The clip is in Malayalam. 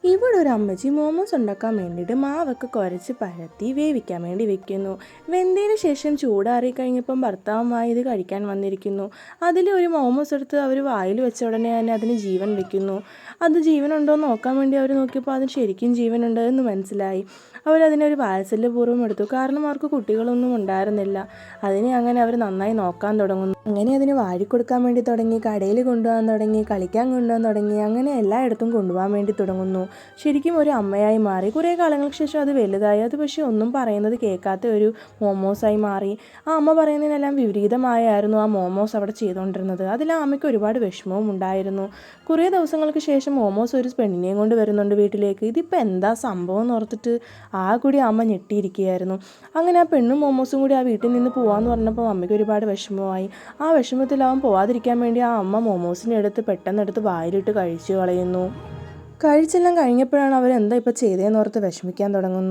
ഇവിടെ ഒരു അമ്മച്ചി മോമോസ് ഉണ്ടാക്കാൻ വേണ്ടിയിട്ട് മാവൊക്കെ കുരച്ച് പരത്തി വേവിക്കാൻ വേണ്ടി വെക്കുന്നു. വെന്തതിന് ശേഷം ചൂടാറി കഴിഞ്ഞപ്പം ഭർത്താവുമായി ഇത് കഴിക്കാൻ വന്നിരിക്കുന്നു. അതിൽ ഒരു മോമോസ് എടുത്ത് അവർ വായിൽ വെച്ച ഉടനെ തന്നെ അതിന് ജീവൻ വെക്കുന്നു. അത് ജീവനുണ്ടോ എന്ന് നോക്കാൻ വേണ്ടി അവർ നോക്കിയപ്പോൾ അതിന് ശരിക്കും ജീവനുണ്ട് എന്ന് മനസ്സിലായി. അവരതിനൊരു വാത്സല്യപൂർവ്വം എടുത്തു. കാരണം അവർക്ക് കുട്ടികളൊന്നും ഉണ്ടായിരുന്നില്ല. അതിനെ അങ്ങനെ അവർ നന്നായി നോക്കാൻ തുടങ്ങുന്നു. അങ്ങനെ അതിന് വാരിക്കൊടുക്കാൻ വേണ്ടി തുടങ്ങി, കടയിൽ കൊണ്ടുപോകാൻ തുടങ്ങി, കളിക്കാൻ കൊണ്ടുപോകാൻ തുടങ്ങി, അങ്ങനെ എല്ലായിടത്തും കൊണ്ടുപോകാൻ വേണ്ടി തുടങ്ങുന്നു. ശരിക്കും ഒരു അമ്മയായി മാറി. കുറേ കാലങ്ങൾക്ക് ശേഷം അത് വലുതായി. അത് പക്ഷേ ഒന്നും പറയുന്നത് കേൾക്കാത്ത ഒരു മോമോസായി മാറി. ആ അമ്മ പറയുന്നതിനെല്ലാം വിപരീതമായായിരുന്നു ആ മോമോസ് അവിടെ ചെയ്തുകൊണ്ടിരുന്നത്. അതിൽ ആ അമ്മയ്ക്ക് ഒരുപാട് വിഷമവും ഉണ്ടായിരുന്നു. കുറേ ദിവസങ്ങൾക്ക് ശേഷം മോമോസ് ഒരു പെണ്ണിനെയും കൊണ്ട് വരുന്നുണ്ട് വീട്ടിലേക്ക്. ഇതിപ്പോൾ എന്താ സംഭവം എന്ന് ഓർത്തിട്ട് ആ കൂടി അമ്മ ഞെട്ടിയിരിക്കുകയായിരുന്നു. അങ്ങനെ ആ പെണ്ണും മോമോസും കൂടി ആ വീട്ടിൽ നിന്ന് പോകാമെന്ന് പറഞ്ഞപ്പോൾ അമ്മയ്ക്ക് ഒരുപാട് വിഷമമായി. ആ വിഷമത്തിൽ അവൻ പോവാതിരിക്കാൻ വേണ്ടി ആ അമ്മ മോമോസിനെ പെട്ടെന്നെടുത്ത് വായിലിട്ട് കഴിച്ചു കളയുന്നു. കഴിച്ചെല്ലാം കഴിഞ്ഞപ്പോഴാണ് അവരെന്താ ഇപ്പോൾ ചെയ്തതെന്നോർത്ത് വിഷമിക്കാൻ തുടങ്ങുന്നു.